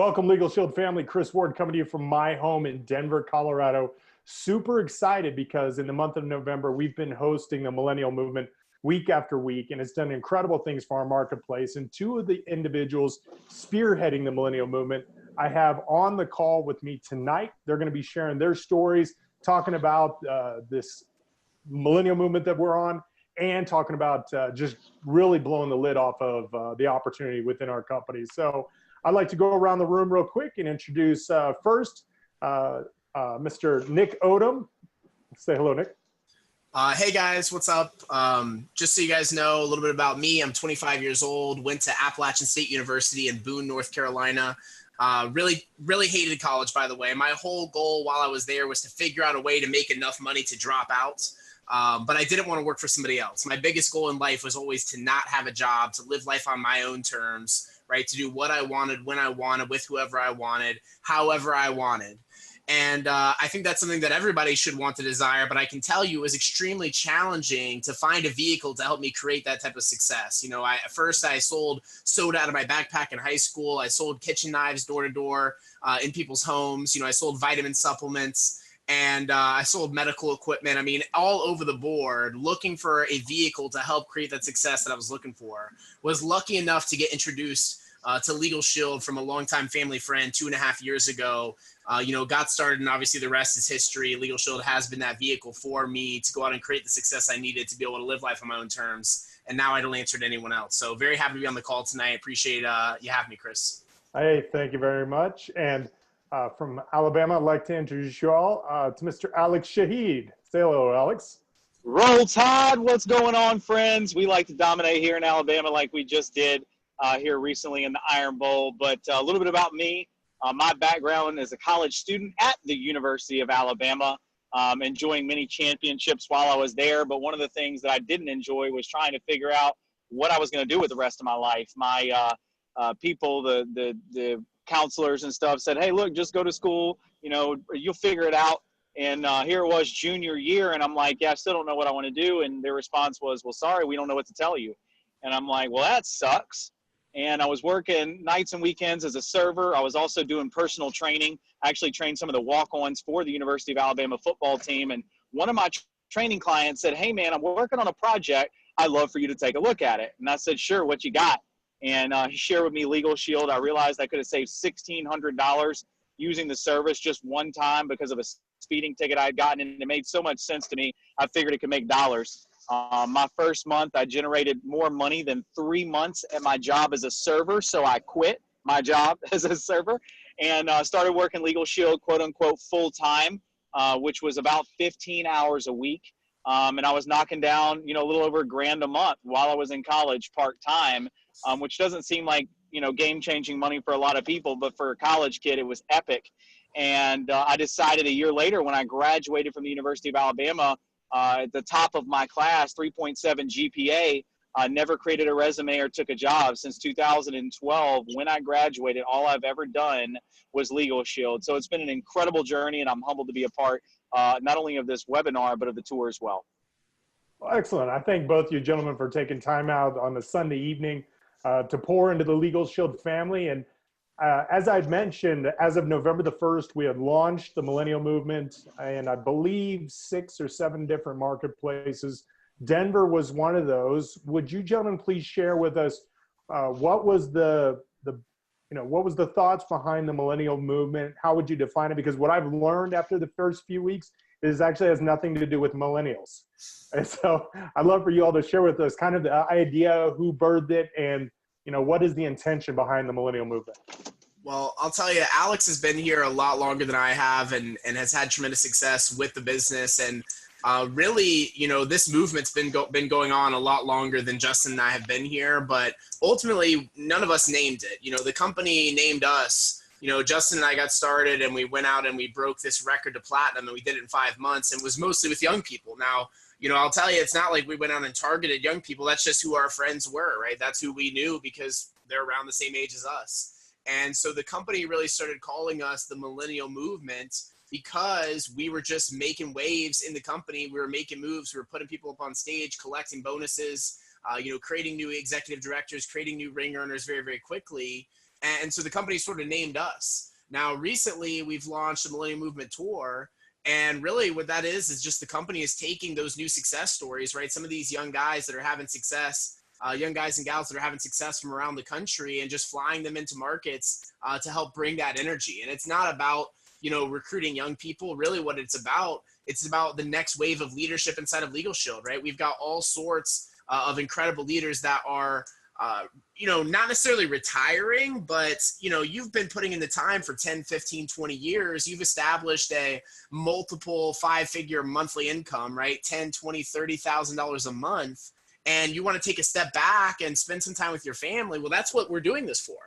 Welcome, Legal Shield family. Chris Ward coming to you from my home in Denver, Colorado. Super excited because in the month of November, we've been hosting the Millennial Movement week after week, and it's done incredible things for our marketplace. And two of the individuals spearheading the Millennial Movement I have on the call with me tonight. They're going to be sharing their stories, talking about this Millennial Movement that we're on, and talking about just really blowing the lid off of the opportunity within our company. So I'd like to go around the room real quick and introduce first Mr. Nick Odom. Say hello, Nick. Hey guys, what's up? Just so you guys know a little bit about me, I'm 25 years old, went to Appalachian State University in Boone, North Carolina. Really hated college, by the way. My whole goal while I was there was to figure out a way to make enough money to drop out. But I didn't want to work for somebody else. My biggest goal in life was always to not have a job, to live life on my own terms, right? To do what I wanted, when I wanted, with whoever I wanted, however I wanted. And I think that's something that everybody should want to desire, but I can tell you it was extremely challenging to find a vehicle to help me create that type of success. You know, at first I sold soda out of my backpack in high school. I sold kitchen knives door to door in people's homes. You know, I sold vitamin supplements. And I sold medical equipment. I mean, all over the board, looking for a vehicle to help create that success that I was looking for. Was lucky enough to get introduced to LegalShield from a longtime family friend 2.5 years ago. You know, got started, and obviously the rest is history. LegalShield has been that vehicle for me to go out and create the success I needed to be able to live life on my own terms. And now I don't answer to anyone else. So very happy to be on the call tonight. Appreciate you having me, Chris. Hey, thank you very much. And from Alabama, I'd like to introduce you all to Mr. Alex Shahid. Say hello, Alex. Roll Tide. What's going on, friends? We like to dominate here in Alabama like we just did here recently in the Iron Bowl. But a little bit about me. My background is a college student at the University of Alabama, enjoying many championships while I was there. But one of the things that I didn't enjoy was trying to figure out what I was going to do with the rest of my life. My people, the counselors and stuff said, hey, look, just go to school, you know, you'll figure it out. And here it was junior year. And I'm like, yeah, I still don't know what I want to do. And their response was, well, sorry, we don't know what to tell you. And I'm like, well, that sucks. And I was working nights and weekends as a server. I was also doing personal training. I actually trained some of the walk-ons for the University of Alabama football team. And one of my training clients said, hey, man, I'm working on a project. I'd love for you to take a look at it. And I said, sure, what you got? And he shared with me LegalShield. I realized I could have saved $1,600 using the service just one time because of a speeding ticket I had gotten, and it made so much sense to me. I figured it could make dollars. My first month, I generated more money than 3 months at my job as a server, so I quit my job as a server and started working LegalShield, quote unquote, full time, which was about 15 hours a week. And I was knocking down, you know, a little over $1,000 a month while I was in college part time. Which doesn't seem like, you know, game-changing money for a lot of people, but for a college kid, it was epic. And I decided a year later when I graduated from the University of Alabama, at the top of my class, 3.7 GPA, I never created a resume or took a job. Since 2012, when I graduated, all I've ever done was LegalShield. So it's been an incredible journey, and I'm humbled to be a part not only of this webinar, but of the tour as well. Well, excellent. I thank both you gentlemen for taking time out on a Sunday evening to pour into the LegalShield family. And as I'd mentioned, as of November the 1st, we had launched the Millennial Movement in, I believe, 6 or 7 different marketplaces. Denver was one of those. Would you gentlemen please share with us what was the thoughts behind the Millennial Movement? How would you define it? Because what I've learned after the first few weeks is actually has nothing to do with millennials. And so I'd love for you all to share with us kind of the idea, who birthed it, and you know, what is the intention behind the Millennial Movement? Well, I'll tell you, Alex has been here a lot longer than I have and has had tremendous success with the business. And really, you know, this movement's been going on a lot longer than Justin and I have been here. But ultimately, none of us named it. You know, the company named us. You know, Justin and I got started and we went out and we broke this record to platinum, and we did it in 5 months, and was mostly with young people. Now, you know, I'll tell you, it's not like we went out and targeted young people. That's just who our friends were, right? That's who we knew because they're around the same age as us. And so the company really started calling us the Millennial Movement because we were just making waves in the company. We were making moves. We were putting people up on stage, collecting bonuses, you know, creating new executive directors, creating new ring earners very, very quickly. And so the company sort of named us. Now, recently, we've launched the Millennial Movement Tour. And really what that is just the company is taking those new success stories, right? Some of these young guys that are having success, young guys and gals that are having success from around the country, and just flying them into markets to help bring that energy. And it's not about, recruiting young people. Really what it's about the next wave of leadership inside of LegalShield, right? We've got all sorts of incredible leaders that are not necessarily retiring, but, you've been putting in the time for 10, 15, 20 years. You've established a multiple 5-figure monthly income, right? 10, 20, $30,000 a month. And you want to take a step back and spend some time with your family. Well, that's what we're doing this for.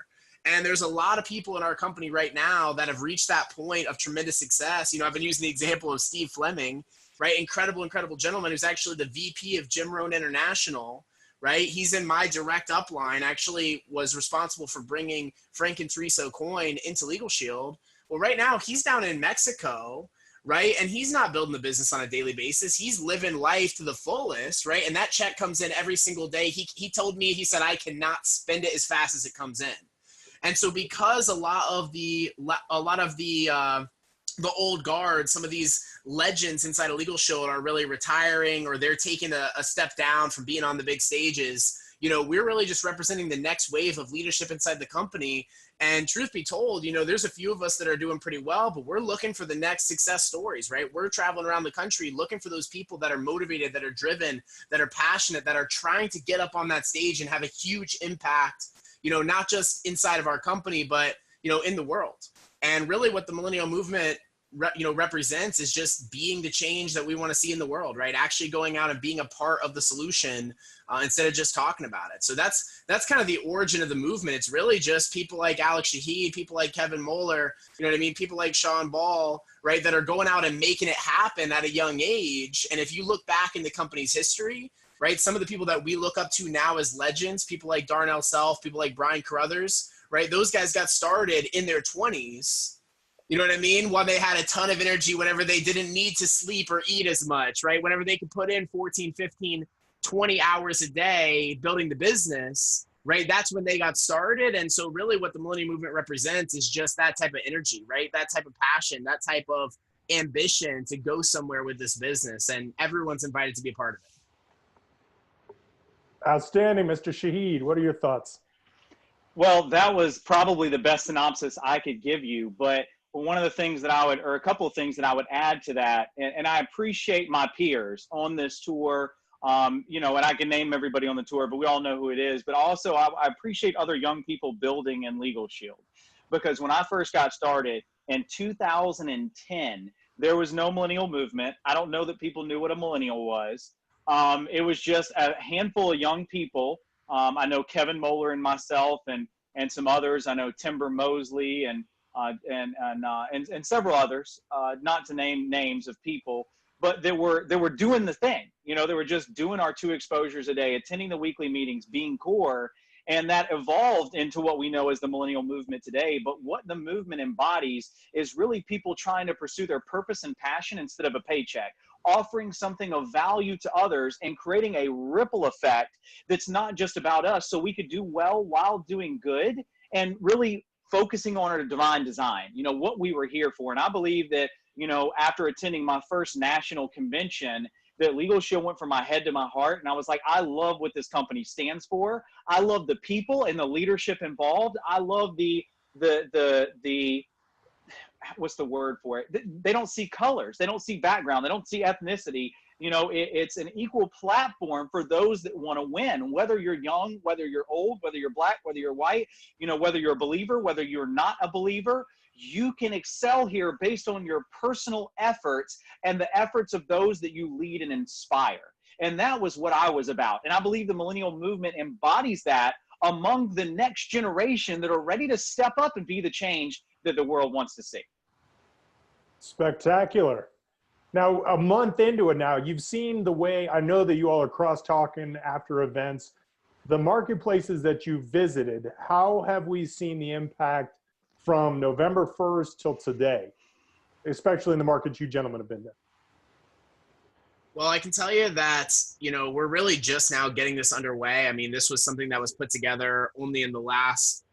And there's a lot of people in our company right now that have reached that point of tremendous success. I've been using the example of Steve Fleming, right? Incredible gentleman who's actually the VP of Jim Rohn International, right? He's in my direct upline, actually was responsible for bringing Frank and Teresa O'Coin into LegalShield. Well, right now he's down in Mexico, right? And he's not building the business on a daily basis. He's living life to the fullest, right? And that check comes in every single day. He told me, he said, I cannot spend it as fast as it comes in. And so because a lot of the old guard, some of these legends inside of LegalShield are really retiring, or they're taking a step down from being on the big stages, we're really just representing the next wave of leadership inside the company. And truth be told, there's a few of us that are doing pretty well, but we're looking for the next success stories, right? We're traveling around the country looking for those people that are motivated, that are driven, that are passionate, that are trying to get up on that stage and have a huge impact, not just inside of our company, but, in the world. And really what the Millennial Movement represents is just being the change that we want to see in the world, right? Actually going out and being a part of the solution instead of just talking about it. So that's kind of the origin of the movement. It's really just people like Alex Shahid, people like Kevin Moeller, people like Sean Ball, right? That are going out and making it happen at a young age. And if you look back in the company's history, right, some of the people that we look up to now as legends, people like Darnell Self, people like Brian Carruthers, right? Those guys got started in their 20s. You know what I mean? While they had a ton of energy, whenever they didn't need to sleep or eat as much, right? Whenever they could put in 14, 15, 20 hours a day building the business, right? That's when they got started. And so really what the Millennial Movement represents is just that type of energy, right? That type of passion, that type of ambition to go somewhere with this business. And everyone's invited to be a part of it. Outstanding, Mr. Shahid. What are your thoughts? Well, that was probably the best synopsis I could give you, but one of the things that a couple of things that I would add to that, and I appreciate my peers on this tour, and I can name everybody on the tour, but we all know who it is, but also I appreciate other young people building in LegalShield, because when I first got started in 2010, there was no Millennial Movement. I don't know that people knew what a millennial was. It was just a handful of young people. I know Kevin Moeller and myself and some others. I know Timber Mosley and several others, not to name names of people, but they were doing the thing. They were just doing our 2 exposures a day, attending the weekly meetings, being core, and that evolved into what we know as the Millennial Movement today. But what the movement embodies is really people trying to pursue their purpose and passion instead of a paycheck, offering something of value to others and creating a ripple effect that's not just about us, so we could do well while doing good, and really focusing on our divine design, what we were here for. And I believe that, after attending my first national convention, that LegalShield went from my head to my heart. And I was like, I love what this company stands for. I love the people and the leadership involved. I love the what's the word for it? They don't see colors. They don't see background. They don't see ethnicity. It's an equal platform for those that want to win, whether you're young, whether you're old, whether you're black, whether you're white, whether you're a believer, whether you're not a believer. You can excel here based on your personal efforts and the efforts of those that you lead and inspire. And that was what I was about. And I believe the Millennial Movement embodies that among the next generation that are ready to step up and be the change that the world wants to see. Spectacular. Now, a month into it now, you've seen the way, I know that you all are cross-talking after events, the marketplaces that you visited, how have we seen the impact from November 1st till today, especially in the markets you gentlemen have been in? Well, I can tell you that, we're really just now getting this underway. I mean, this was something that was put together only in the last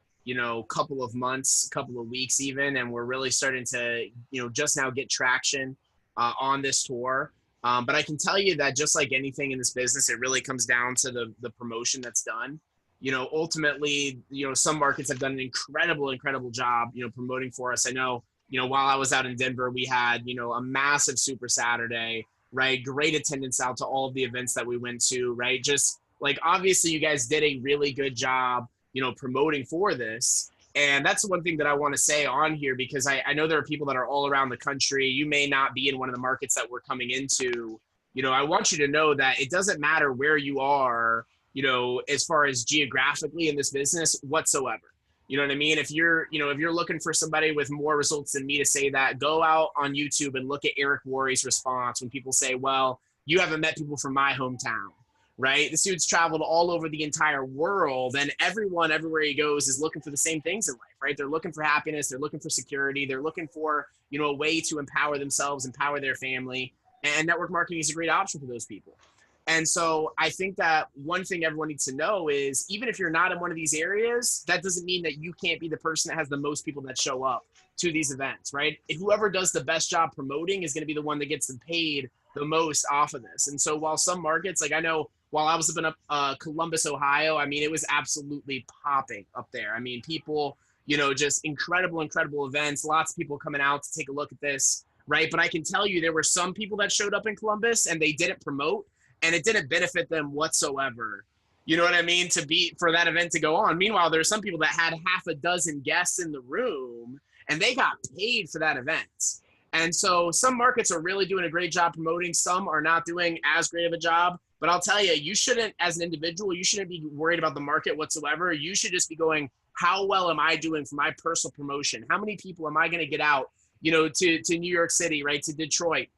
couple of months, couple of weeks even, and we're really starting to, just now get traction on this tour. But I can tell you that just like anything in this business, it really comes down to the promotion that's done. Ultimately, some markets have done an incredible job, promoting for us. I know, while I was out in Denver, we had, a massive Super Saturday, right? Great attendance out to all of the events that we went to, right? Just like, obviously you guys did a really good job, promoting for this. And that's one thing that I want to say on here, because I know there are people that are all around the country. You may not be in one of the markets that we're coming into. I want you to know that it doesn't matter where you are, as far as geographically in this business whatsoever. You know what I mean? If you're looking for somebody with more results than me to say that, go out on YouTube and look at Eric Worre's response when people say, well, you haven't met people from my hometown. Right? This dude's traveled all over the entire world, and everyone, everywhere he goes, is looking for the same things in life, right? They're looking for happiness. They're looking for security. They're looking for, a way to empower themselves, empower their family. And network marketing is a great option for those people. And so I think that one thing everyone needs to know is, even if you're not in one of these areas, that doesn't mean that you can't be the person that has the most people that show up to these events, right? Whoever does the best job promoting is going to be the one that gets them paid the most off of this. And so while some markets, like I know, while I was up in Columbus, Ohio, I mean, it was absolutely popping up there. I mean, people, just incredible events, lots of people coming out to take a look at this, right? But I can tell you there were some people that showed up in Columbus and they didn't promote, and it didn't benefit them whatsoever. You know what I mean? For that event to go on. Meanwhile, there's some people that had half a dozen guests in the room and they got paid for that event. And so some markets are really doing a great job promoting. Some are not doing as great of a job. But I'll tell you, you shouldn't, as an individual, you shouldn't be worried about the market whatsoever. You should just be going, how well am I doing for my personal promotion? How many people am I going to get out, to New York City, right? To Detroit,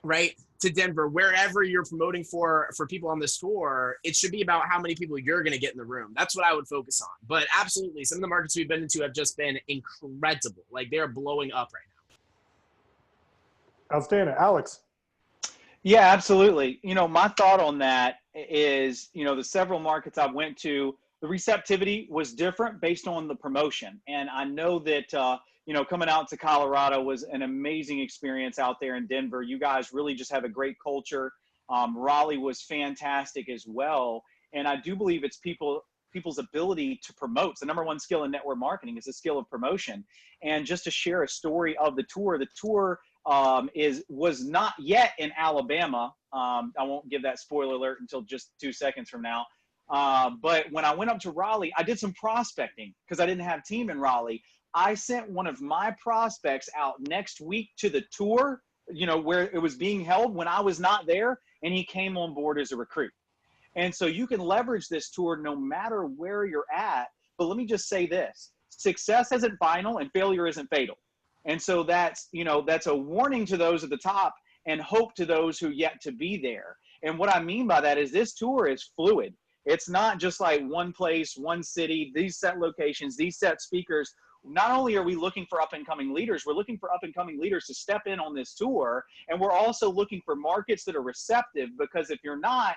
right? To Denver, wherever you're promoting for people on this tour, it should be about how many people you're going to get in the room. That's what I would focus on. But absolutely, some of the markets we've been into have just been incredible. Like, they're blowing up right now. Outstanding. Alex. Yeah, absolutely. My thought on that is, the several markets I went to, the receptivity was different based on the promotion. And I know that, coming out to Colorado was an amazing experience out there in Denver. You guys really just have a great culture. Raleigh was fantastic as well. And I do believe it's people's ability to promote. It's the number one skill in network marketing is the skill of promotion. And just to share a story of the tour was not yet in Alabama. I won't give that spoiler alert until just 2 seconds from now. But when I went up to Raleigh, I did some prospecting because I didn't have team in Raleigh. I sent one of my prospects out next week to the tour, where it was being held when I was not there, and he came on board as a recruit. And so you can leverage this tour no matter where you're at. But let me just say this: success isn't final and failure isn't fatal. And so that's a warning to those at the top and hope to those who yet to be there. And what I mean by that is this tour is fluid. It's not just like one place, one city, these set locations, these set speakers. Not only are we looking for up-and-coming leaders, we're looking for up-and-coming leaders to step in on this tour. And we're also looking for markets that are receptive, because if you're not,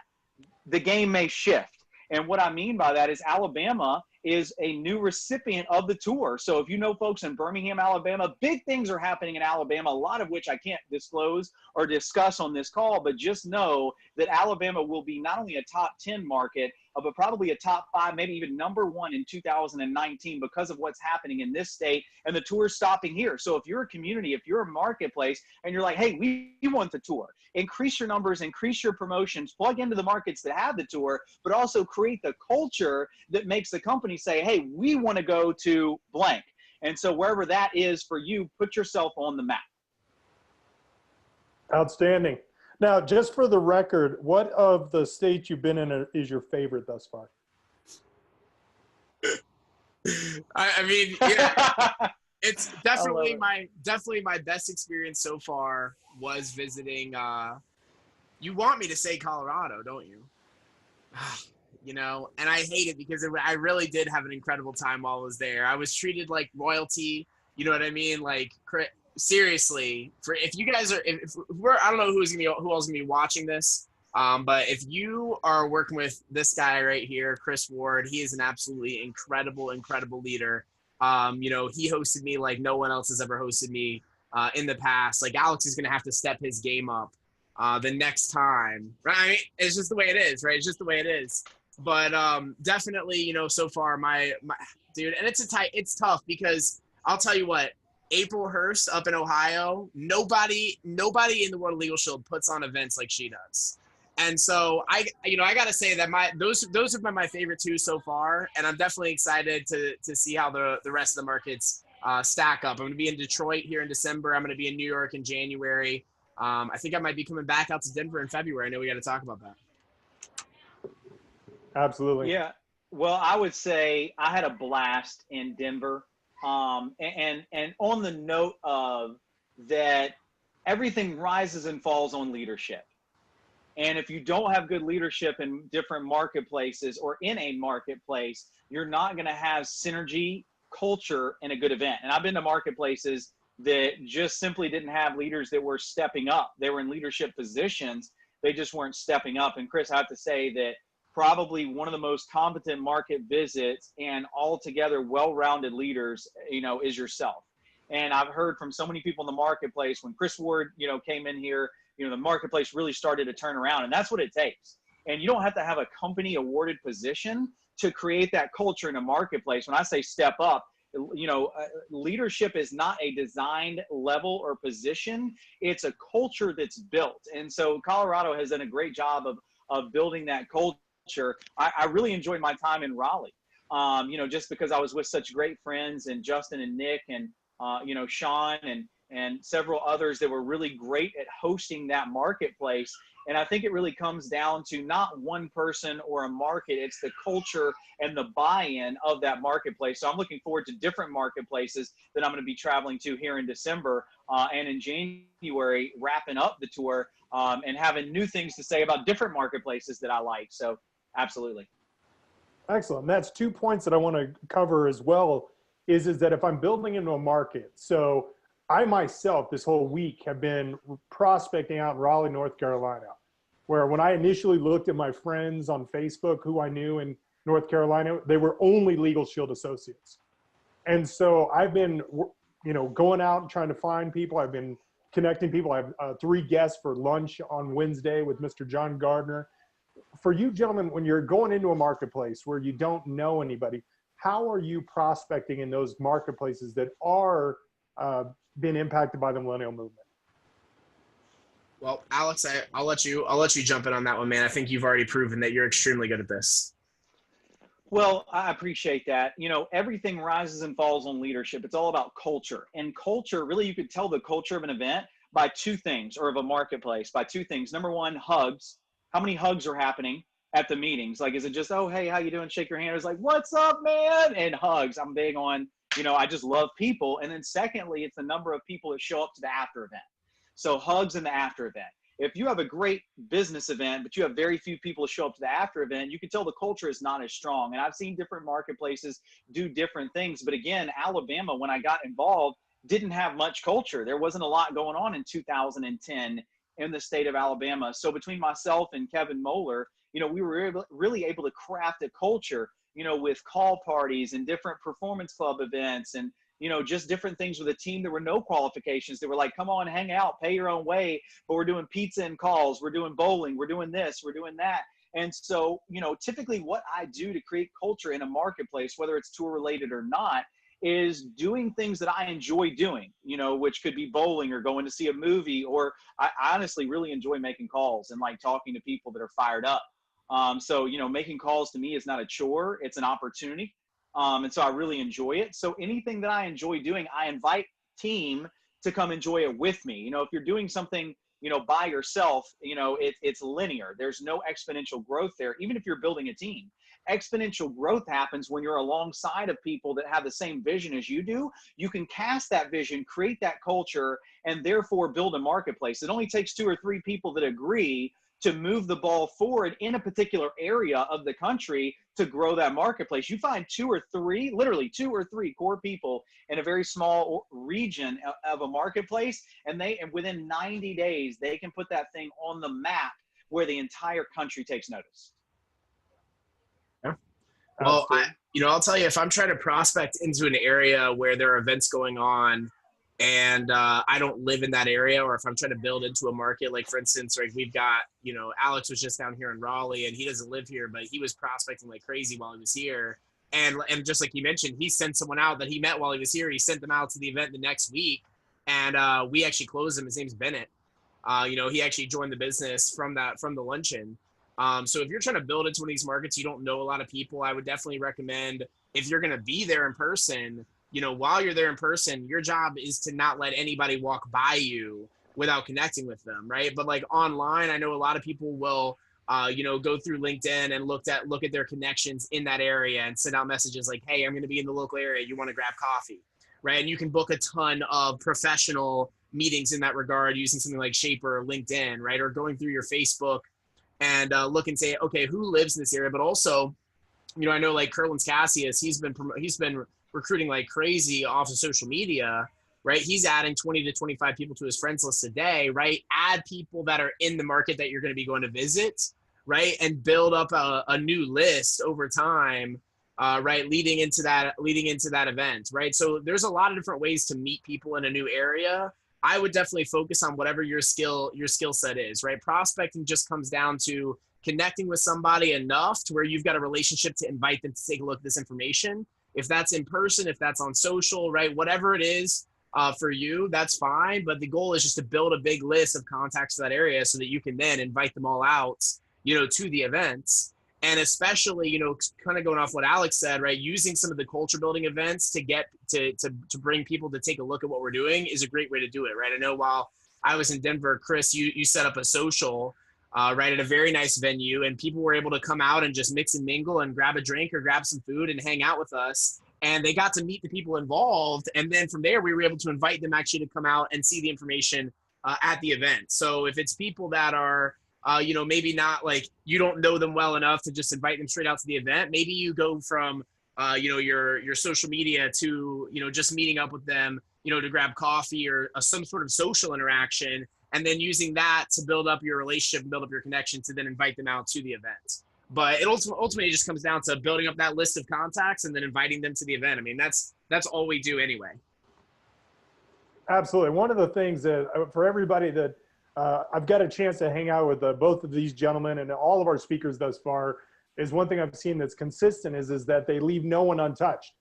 the game may shift. And what I mean by that is Alabama is a new recipient of the tour. So if you know folks in Birmingham, Alabama, big things are happening in Alabama, a lot of which I can't disclose or discuss on this call, but just know that Alabama will be not only a top 10 market, but probably a top 5, maybe even number 1 in 2019 because of what's happening in this state, and the tour's stopping here. So if you're a community, if you're a marketplace, and you're like, hey, we want the tour, increase your numbers, increase your promotions, plug into the markets that have the tour, but also create the culture that makes the company say, hey, we want to go to blank. And so wherever that is for you, put yourself on the map. Outstanding. Now, just for the record, what of the states you've been in is your favorite thus far? I mean, yeah, it's definitely my best experience so far was visiting. You want me to say Colorado, don't you? And I hate it because I really did have an incredible time while I was there. I was treated like royalty. You know what I mean? Like, seriously, if you guys are, if we're, I don't know who else is gonna be watching this, But if you are working with this guy right here, Chris Ward, he is an absolutely incredible, incredible leader. He hosted me like no one else has ever hosted me in the past. Like Alex is going to have to step his game up the next time, right? I mean, it's just the way it is, right? It's just the way it is. But definitely, so far my dude, and it's tough because I'll tell you what, April Hurst up in Ohio, nobody in the world of Legal Shield puts on events like she does. And so I got to say that those have been my favorite two so far, and I'm definitely excited to see how the rest of the markets stack up. I'm going to be in Detroit here in December. I'm going to be in New York in January. I think I might be coming back out to Denver in February. I know we got to talk about that. Absolutely. Yeah. Well, I would say I had a blast in Denver. And on the note of that, everything rises and falls on leadership. And if you don't have good leadership in different marketplaces or in a marketplace, you're not going to have synergy, culture, and a good event. And I've been to marketplaces that just simply didn't have leaders that were stepping up. They were in leadership positions. They just weren't stepping up. And Chris, I have to say that probably one of the most competent market visits and altogether well-rounded leaders, is yourself. And I've heard from so many people in the marketplace when Chris Ward, came in here, the marketplace really started to turn around, and that's what it takes. And you don't have to have a company awarded position to create that culture in a marketplace. When I say step up, leadership is not a designed level or position. It's a culture that's built. And so Colorado has done a great job of building that culture. I really enjoyed my time in Raleigh, just because I was with such great friends, and Justin and Nick and, Sean and several others that were really great at hosting that marketplace. And I think it really comes down to not one person or a market, it's the culture and the buy-in of that marketplace. So I'm looking forward to different marketplaces that I'm going to be traveling to here in December and in January, wrapping up the tour and having new things to say about different marketplaces that I like. So absolutely. Excellent. That's 2 points that I want to cover as well, is that if I'm building into a market, so I myself this whole week have been prospecting out in Raleigh, North Carolina, where when I initially looked at my friends on Facebook who I knew in North Carolina, they were only LegalShield associates. And so I've been, going out and trying to find people. I've been connecting people. I have 3 guests for lunch on Wednesday with Mr. John Gardner. For you gentlemen, when you're going into a marketplace where you don't know anybody, how are you prospecting in those marketplaces that are been impacted by the Millennial Movement? Well, Alex, I'll let you jump in on that one, man. I think you've already proven that you're extremely good at this. Well, I appreciate that. Everything rises and falls on leadership. It's all about culture. And culture, really, you could tell the culture of an event by 2 things, or of a marketplace by 2 things. Number one, hugs. How many hugs are happening at the meetings? Like, is it just, oh, hey, how you doing? Shake your hand. It's like, what's up, man? And hugs. I'm big on, I just love people. And then secondly, it's the number of people that show up to the after event. So hugs in the after event. If you have a great business event, but you have very few people show up to the after event, you can tell the culture is not as strong. And I've seen different marketplaces do different things. But again, Alabama, when I got involved, didn't have much culture. There wasn't a lot going on in 2010 in the state of Alabama. So between myself and Kevin Moeller, we were really able to craft a culture, with call parties and different performance club events and, just different things with a team. There were no qualifications. They were like, come on, hang out, pay your own way. But we're doing pizza and calls. We're doing bowling. We're doing this. We're doing that. And so, typically what I do to create culture in a marketplace, whether it's tour related or not, is doing things that I enjoy doing, which could be bowling or going to see a movie, or I honestly really enjoy making calls and like talking to people that are fired up. So, making calls to me is not a chore, it's an opportunity. And so I really enjoy it. So anything that I enjoy doing, I invite team to come enjoy it with me. If you're doing something, by yourself, it's linear. There's no exponential growth there. Even if you're building a team, exponential growth happens when you're alongside of people that have the same vision as you do. You can cast that vision, create that culture, and therefore build a marketplace. It only takes 2 or 3 people that agree to move the ball forward in a particular area of the country to grow that marketplace. You find 2 or 3, literally 2 or 3 core people in a very small region of a marketplace, and within 90 days, they can put that thing on the map where the entire country takes notice. Yeah. Well, Absolutely. I'll tell you, if I'm trying to prospect into an area where there are events going on and I don't live in that area, or if I'm trying to build into a market, like for instance, like we've got, Alex was just down here in Raleigh and he doesn't live here, but he was prospecting like crazy while he was here. And just like you mentioned, he sent someone out that he met while he was here. He sent them out to the event the next week, and we actually closed him. His name's Bennett. He actually joined the business from the luncheon. So if you're trying to build into one of these markets, you don't know a lot of people, I would definitely recommend, if you're going to be there in person, while you're there in person, your job is to not let anybody walk by you without connecting with them, right? But like online, I know a lot of people will, go through LinkedIn and look at their connections in that area and send out messages like, hey, I'm going to be in the local area. You want to grab coffee, right? And you can book a ton of professional meetings in that regard using something like Shaper or LinkedIn, right? Or going through your Facebook and look and say, okay, who lives in this area? But also, I know like Curlin's Cassius, he's been recruiting like crazy off of social media, right? He's adding 20 to 25 people to his friends list a day, right? Add people that are in the market that you're going to be going to visit, right? And build up a new list over time, right? Leading into that event, right? So there's a lot of different ways to meet people in a new area. I would definitely focus on whatever your skill set is, right? Prospecting just comes down to connecting with somebody enough to where you've got a relationship to invite them to take a look at this information. If that's in person, if that's on social, right? Whatever it is for you, that's fine. But the goal is just to build a big list of contacts to that area so that you can then invite them all out, to the events. And especially, kind of going off what Alex said, right? Using some of the culture building events to get to bring people to take a look at what we're doing is a great way to do it, right? I know while I was in Denver, Chris, you set up a social, right, at a very nice venue, and people were able to come out and just mix and mingle and grab a drink or grab some food and hang out with us. And they got to meet the people involved. And then from there, we were able to invite them actually to come out and see the information at the event. So if it's people that are, maybe not like, you don't know them well enough to just invite them straight out to the event. Maybe you go from, your social media to, just meeting up with them, to grab coffee or some sort of social interaction, and then using that to build up your relationship and build up your connection to then invite them out to the event. But it ultimately just comes down to building up that list of contacts and then inviting them to the event. I mean, that's all we do anyway. Absolutely. One of the things that for everybody that I've got a chance to hang out with both of these gentlemen and all of our speakers thus far, is one thing I've seen that's consistent is that they leave no one untouched.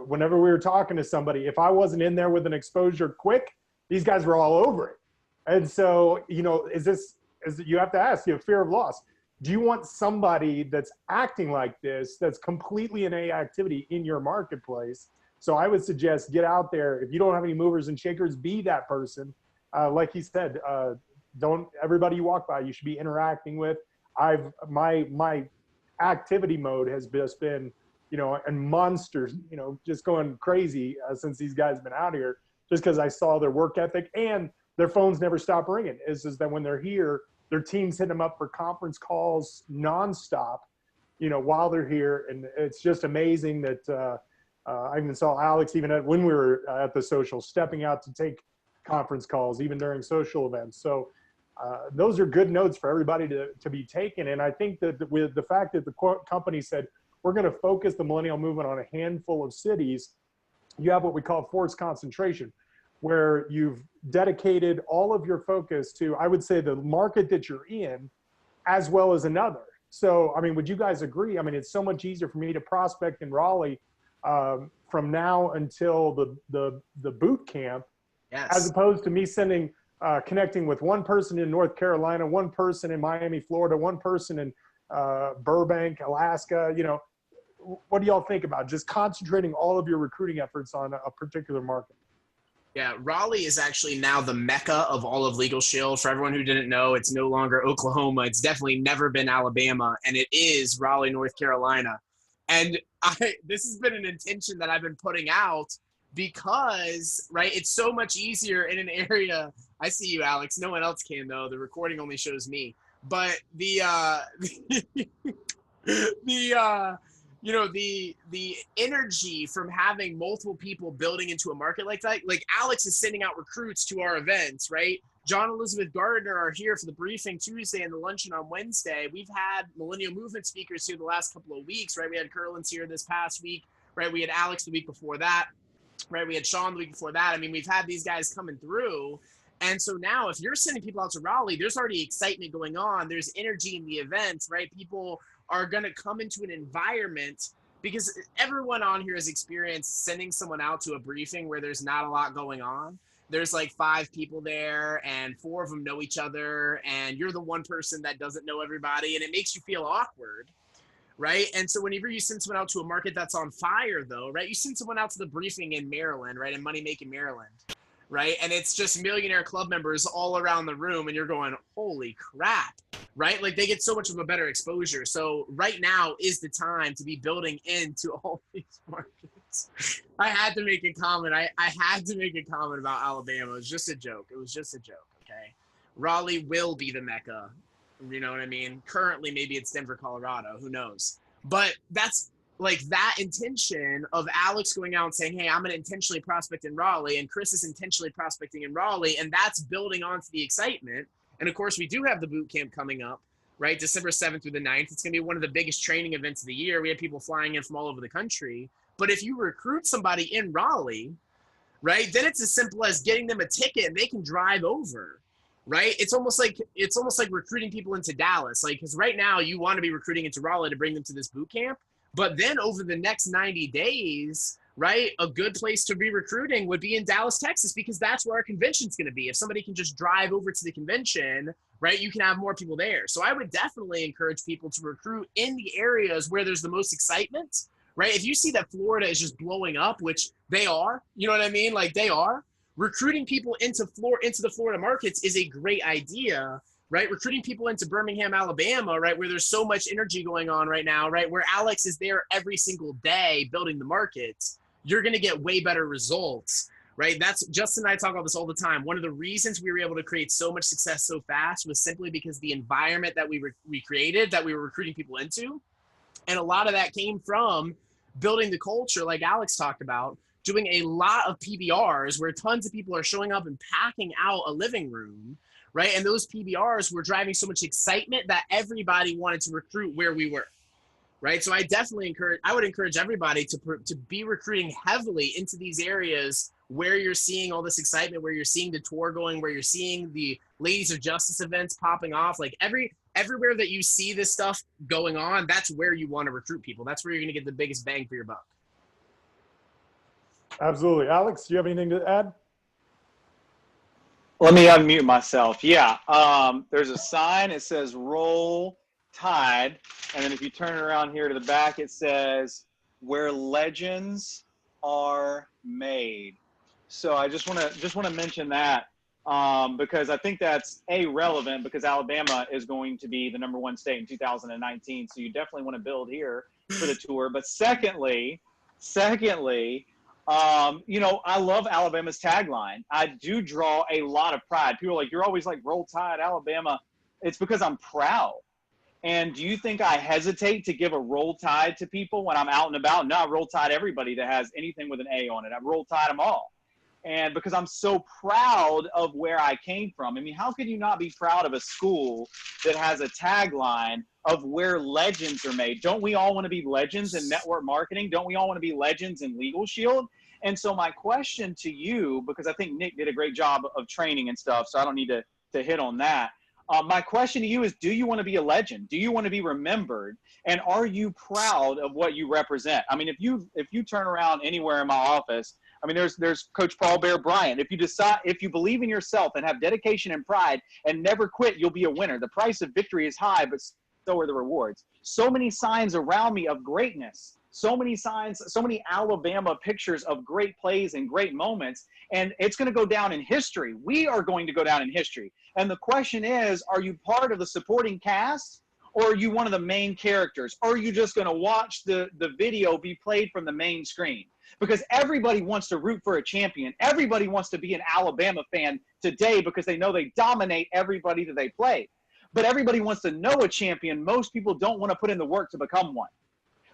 Whenever we were talking to somebody, if I wasn't in there with an exposure quick, these guys were all over it. And so, you have to ask, fear of loss. Do you want somebody that's acting like this, that's completely an A activity in your marketplace? So I would suggest get out there. If you don't have any movers and shakers, be that person. Like he said, don't everybody you walk by, you should be interacting with. My activity mode has just been, and monsters, just going crazy since these guys have been out here, just because I saw their work ethic, and their phones never stop ringing. Is that when they're here, their team's hitting them up for conference calls nonstop, while they're here. And it's just amazing that I even saw Alex, even when we were at the social, stepping out to take conference calls, even during social events. So those are good notes for everybody to be taken. And I think that with the fact that the company said, we're going to focus the Millennial Movement on a handful of cities, you have what we call forced concentration, where you've dedicated all of your focus to, I would say, the market that you're in, as well as another. So, I mean, would you guys agree? I mean, it's so much easier for me to prospect in Raleigh from now until the boot camp, Yes. as opposed to me connecting with one person in North Carolina, one person in Miami, Florida, one person in Burbank, Alaska. What do y'all think about just concentrating all of your recruiting efforts on a particular market? Yeah, Raleigh is actually now the mecca of all of LegalShield. For everyone who didn't know, it's no longer Oklahoma. It's definitely never been Alabama, and it is Raleigh, North Carolina. And this has been an intention that I've been putting out because, right, it's so much easier in an area. I see you, Alex. No one else can, though. The recording only shows me. But the energy from having multiple people building into a market like that, like Alex is sending out recruits to our events, right? John Elizabeth Gardner are here for the briefing Tuesday and the luncheon on Wednesday. We've had Millennial Movement speakers here the last couple of weeks, right? We had Curlins here this past week, right? We had Alex the week before that, right? We had Sean the week before that. I mean, we've had these guys coming through. And so now if you're sending people out to Raleigh, there's already excitement going on. There's energy in the event, right? People are going to come into an environment, because everyone on here has experienced sending someone out to a briefing where there's not a lot going on. There's like 5 people there and 4 of them know each other, and you're the one person that doesn't know everybody, and it makes you feel awkward, right? And so whenever you send someone out to a market that's on fire though, right? You send someone out to the briefing in Maryland, right? In Money Making Maryland, right? And it's just millionaire club members all around the room, and you're going, holy crap, right? Like they get so much of a better exposure. So right now is the time to be building into all these markets. I had to make a comment. I had to make a comment about Alabama. It was just a joke. It was just a joke, okay? Raleigh will be the Mecca. You know what I mean? Currently, maybe it's Denver, Colorado. Who knows? But that's like that intention of Alex going out and saying, hey, I'm going to intentionally prospect in Raleigh, and Chris is intentionally prospecting in Raleigh, and that's building onto the excitement. And, of course, we do have the boot camp coming up, right? December 7th through the 9th. It's going to be one of the biggest training events of the year. We have people flying in from all over the country. But if you recruit somebody in Raleigh, right, then it's as simple as getting them a ticket and they can drive over, right? It's almost like recruiting people into Dallas. Like, because right now you want to be recruiting into Raleigh to bring them to this boot camp. But then over the next 90 days, right, a good place to be recruiting would be in Dallas, Texas, because that's where our convention's going to be. If somebody can just drive over to the convention, right, you can have more people there. So I would definitely encourage people to recruit in the areas where there's the most excitement. Right? If you see that Florida is just blowing up, which they are, you know what I mean? Like they are, recruiting people into the Florida markets is a great idea, right? Recruiting people into Birmingham, Alabama, right? Where there's so much energy going on right now, right? Where Alex is there every single day building the markets, you're going to get way better results, right? That's Justin and I talk about this all the time. One of the reasons we were able to create so much success so fast was simply because the environment that we created, that we were recruiting people into. And a lot of that came from building the culture, like Alex talked about, doing a lot of PBRs where tons of people are showing up and packing out a living room, right? And those PBRs were driving so much excitement that everybody wanted to recruit where we were, right? So I would encourage everybody to be recruiting heavily into these areas where you're seeing all this excitement, where you're seeing the tour going, where you're seeing the Ladies of Justice events popping off. Like everywhere that you see this stuff going on, that's where you want to recruit people. That's where you're going to get the biggest bang for your buck. Absolutely. Alex, do you have anything to add? Let me unmute myself. Yeah. There's a sign. It says Roll Tide. And then if you turn it around here to the back, it says Where Legends Are Made. So I just want to mention that because I think that's relevant, because Alabama is going to be the #1 state in 2019. So you definitely want to build here for the tour. But secondly, you know, I love Alabama's tagline. I do draw a lot of pride. People are like, you're always like, Roll Tide, Alabama. It's because I'm proud. And do you think I hesitate to give a Roll Tide to people when I'm out and about? No, I Roll Tide everybody that has anything with an A on it. I Roll Tide them all. And because I'm so proud of where I came from. I mean, how could you not be proud of a school that has a tagline of where legends are made? Don't we all want to be legends in network marketing? Don't we all want to be legends in LegalShield? And so my question to you, because I think Nick did a great job of training and stuff, so I don't need to hit on that. My question to you is, do you want to be a legend? Do you want to be remembered? And are you proud of what you represent? I mean, if you turn around anywhere in my office, I mean, there's Coach Paul Bear Bryant. If you believe in yourself and have dedication and pride and never quit, you'll be a winner. The price of victory is high, but so are the rewards. So many signs around me of greatness. So many signs, so many Alabama pictures of great plays and great moments. And it's going to go down in history. We are going to go down in history. And the question is, are you part of the supporting cast, or are you one of the main characters? Or are you just going to watch the video be played from the main screen? Because everybody wants to root for a champion. Everybody wants to be an Alabama fan today because they know they dominate everybody that they play. But everybody wants to know a champion. Most people don't want to put in the work to become one,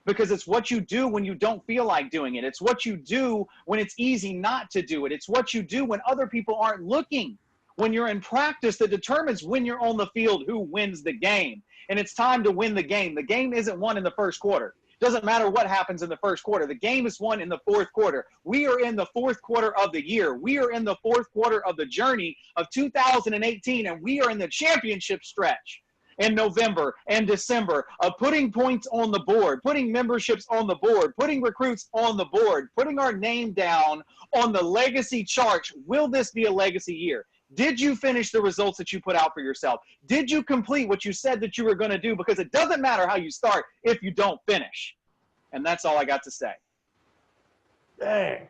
because it's what you do when you don't feel like doing it. It's what you do when it's easy not to do it. It's what you do when other people aren't looking. when you're in practice that determines when you're on the field who wins the game. And it's time to win the game. The game isn't won in the first quarter. Doesn't matter what happens in the first quarter. The game is won in the fourth quarter. We are in the fourth quarter of the year. We are in the fourth quarter of the journey of 2018, and we are in the championship stretch in November and December of putting points on the board, putting memberships on the board, putting recruits on the board, putting our name down on the legacy chart. Will this be a legacy year? Did you finish the results that you put out for yourself? Did you complete what you said that you were going to do? Because it doesn't matter how you start if you don't finish. And that's all I got to say. Dang.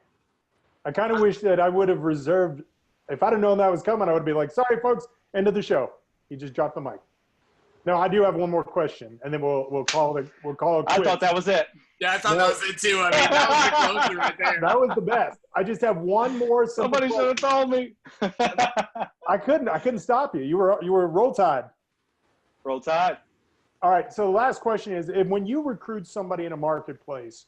I kind of wish that I would have reserved, if I'd have known that was coming, I would be like, sorry, folks, end of the show. He just dropped the mic. No, I do have one more question, and then we'll call it quits. I thought that was it. Yeah, I thought that was it too. I mean, that was the closer right there. That was the best. I just have one more. Somebody should have told me. I couldn't stop you. You were roll tide. Roll tide. All right. So the last question is: when you recruit somebody in a marketplace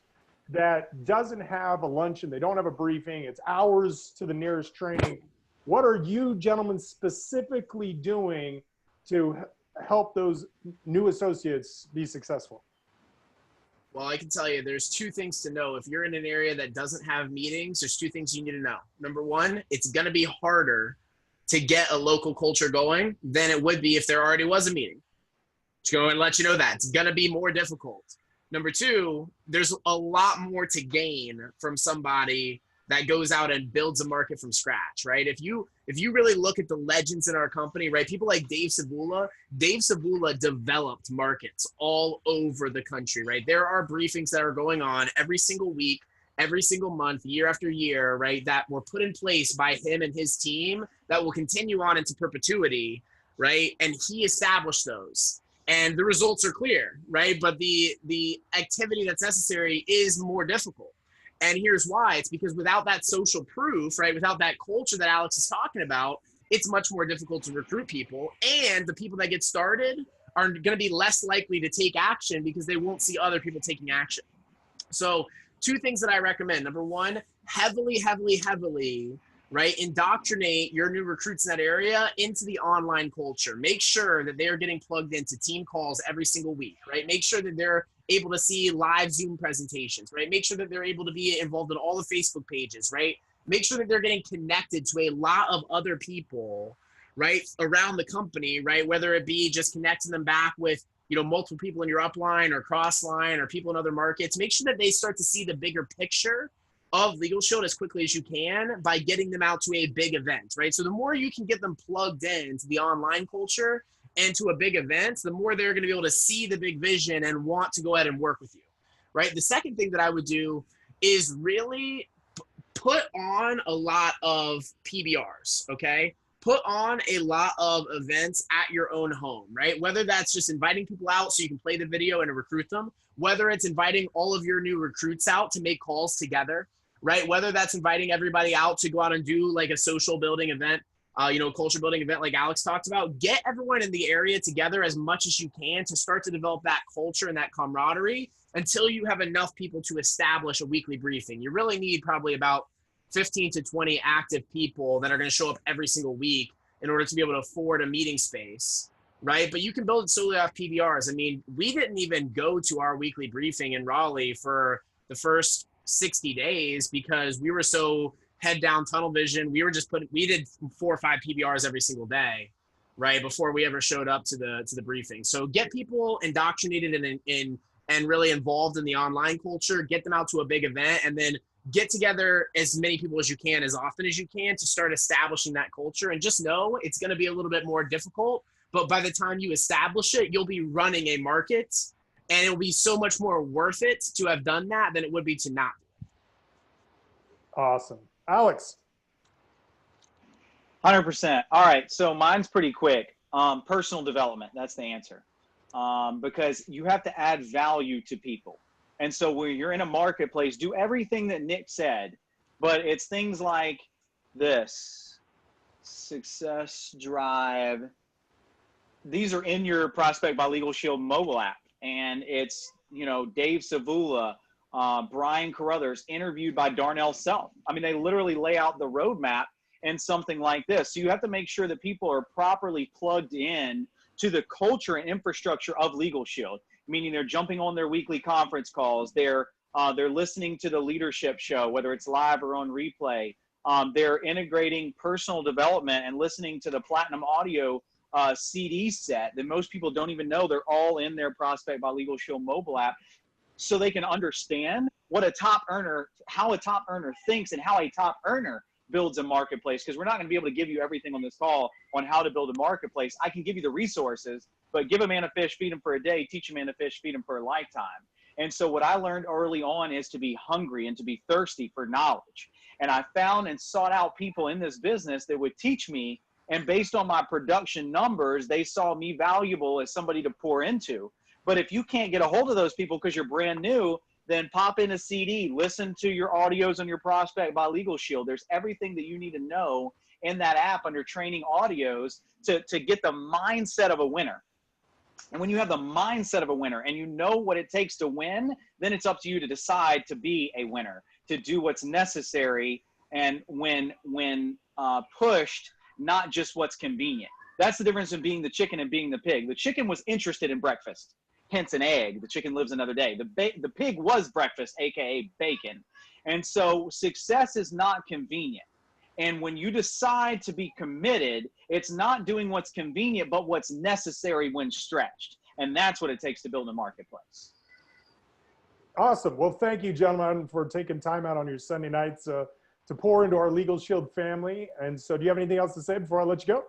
that doesn't have a luncheon, they don't have a briefing, it's hours to the nearest training. What are you gentlemen specifically doing to help those new associates be successful? Well, I can tell you there's two things to know. If you're in an area that doesn't have meetings, there's two things you need to know. Number one, it's going to be harder to get a local culture going than it would be if there already was a meeting. Just go and let you know that. It's going to be more difficult. Number two, there's a lot more to gain from somebody that goes out and builds a market from scratch, right? If you really look at the legends in our company, right? People like Dave Savula developed markets all over the country, right? There are briefings that are going on every single week, every single month, year after year, right? That were put in place by him and his team that will continue on into perpetuity, right? And he established those. And the results are clear, right? But the activity that's necessary is more difficult. And here's why. It's because without that social proof, right, without that culture that Alex is talking about, it's much more difficult to recruit people. And the people that get started are going to be less likely to take action because they won't see other people taking action. So two things that I recommend. Number one, heavily, right, indoctrinate your new recruits in that area into the online culture. Make sure that they're getting plugged into team calls every single week, right? Make sure that they're able to see live Zoom presentations, right? Make sure that they're able to be involved in all the Facebook pages, right? Make sure that they're getting connected to a lot of other people, right, around the company, right? Whether it be just connecting them back with, multiple people in your upline or cross line or people in other markets. Make sure that they start to see the bigger picture of LegalShield as quickly as you can by getting them out to a big event, right? So the more you can get them plugged into the online culture and to a big event, the more they're going to be able to see the big vision and want to go ahead and work with you, right? The second thing that I would do is really put on a lot of PBRs, okay? Put on a lot of events at your own home, right? Whether that's just inviting people out so you can play the video and recruit them, whether it's inviting all of your new recruits out to make calls together, right? Whether that's inviting everybody out to go out and do like a social building event, culture building event like Alex talked about. Get everyone in the area together as much as you can to start to develop that culture and that camaraderie until you have enough people to establish a weekly briefing. You really need probably about 15 to 20 active people that are going to show up every single week in order to be able to afford a meeting space, right? But you can build it solely off PBRs. I mean, we didn't even go to our weekly briefing in Raleigh for the first 60 days because we were so head down tunnel vision. We did 4 or 5 PBRs every single day, right? Before we ever showed up to the briefing. So get people indoctrinated and really involved in the online culture, get them out to a big event, and then get together as many people as you can, as often as you can, to start establishing that culture. And just know it's going to be a little bit more difficult, but by the time you establish it, you'll be running a market, and it'll be so much more worth it to have done that than it would be to not. Awesome. Alex. 100%. All right. So mine's pretty quick. Personal development. That's the answer. Because you have to add value to people. And so when you're in a marketplace, do everything that Nick said, but it's things like this: success drive. These are in your Prospect by LegalShield mobile app. And it's, Dave Savula, Brian Carruthers, interviewed by Darnell Self. I mean, they literally lay out the roadmap, in something like this. So you have to make sure that people are properly plugged in to the culture and infrastructure of LegalShield, meaning they're jumping on their weekly conference calls, they're listening to the leadership show, whether it's live or on replay. They're integrating personal development and listening to the Platinum Audio CD set that most people don't even know. They're all in their Prospect by LegalShield mobile app, so they can understand what a top earner, how a top earner thinks, and how a top earner builds a marketplace. Because we're not going to be able to give you everything on this call on how to build a marketplace. I can give you the resources, but give a man a fish, feed him for a day, teach a man a fish, feed him for a lifetime. And so what I learned early on is to be hungry and to be thirsty for knowledge. And I found and sought out people in this business that would teach me. And based on my production numbers, they saw me valuable as somebody to pour into. But if you can't get a hold of those people because you're brand new, then pop in a CD, listen to your audios on your Prospect by LegalShield. There's everything that you need to know in that app under training audios to get the mindset of a winner. And when you have the mindset of a winner and you know what it takes to win, then it's up to you to decide to be a winner, to do what's necessary, and when pushed, not just what's convenient. That's the difference in being the chicken and being the pig. The chicken was interested in breakfast, hence an egg. The chicken lives another day. The pig was breakfast, aka bacon. And so success is not convenient. And when you decide to be committed, it's not doing what's convenient, but what's necessary when stretched. And that's what it takes to build a marketplace. Awesome. Well, thank you, gentlemen, for taking time out on your Sunday nights to pour into our LegalShield family. And so do you have anything else to say before I let you go?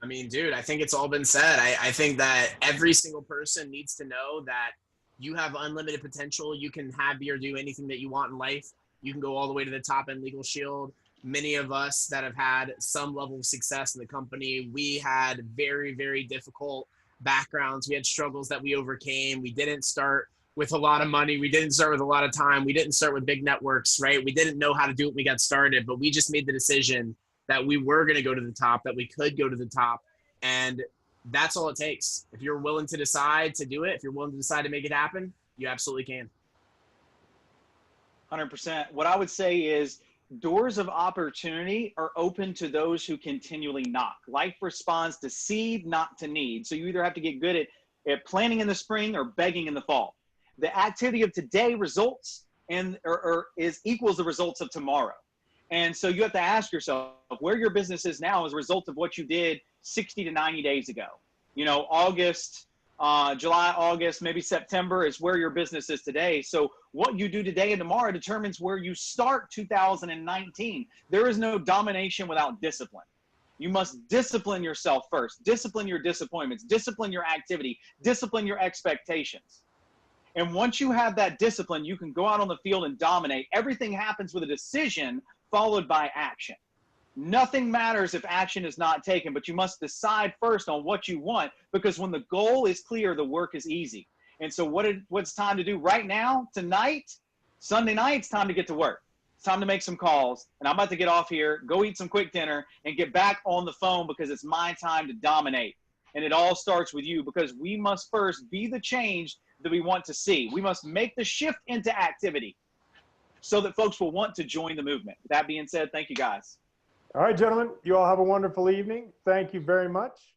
I mean, dude, I think it's all been said. I think that every single person needs to know that you have unlimited potential. You can have or do anything that you want in life. You can go all the way to the top in LegalShield. Many of us that have had some level of success in the company, we had very, very difficult backgrounds. We had struggles that we overcame. We didn't start with a lot of money. We didn't start with a lot of time. We didn't start with big networks, right? We didn't know how to do it when we got started, but we just made the decision that we were going to go to the top, that we could go to the top. And that's all it takes. If you're willing to decide to do it, if you're willing to decide to make it happen, you absolutely can. 100%. What I would say is doors of opportunity are open to those who continually knock. Life responds to seed, not to need. So you either have to get good at planting in the spring or begging in the fall. The activity of today results equals the results of tomorrow. And so you have to ask yourself where your business is now as a result of what you did 60 to 90 days ago. You know, August, July, August, maybe September is where your business is today. So what you do today and tomorrow determines where you start 2019. There is no domination without discipline. You must discipline yourself first. Discipline your disappointments. Discipline your activity. Discipline your expectations. And once you have that discipline, you can go out on the field and dominate. Everything happens with a decision followed by action. Nothing matters if action is not taken, but you must decide first on what you want, because when the goal is clear, the work is easy. And so what's time to do right now, tonight, Sunday night, it's time to get to work. It's time to make some calls. And I'm about to get off here, go eat some quick dinner, and get back on the phone because it's my time to dominate. And it all starts with you, because we must first be the change that we want to see. We must make the shift into activity so that folks will want to join the movement. With that being said, thank you guys. All right, gentlemen, you all have a wonderful evening. Thank you very much.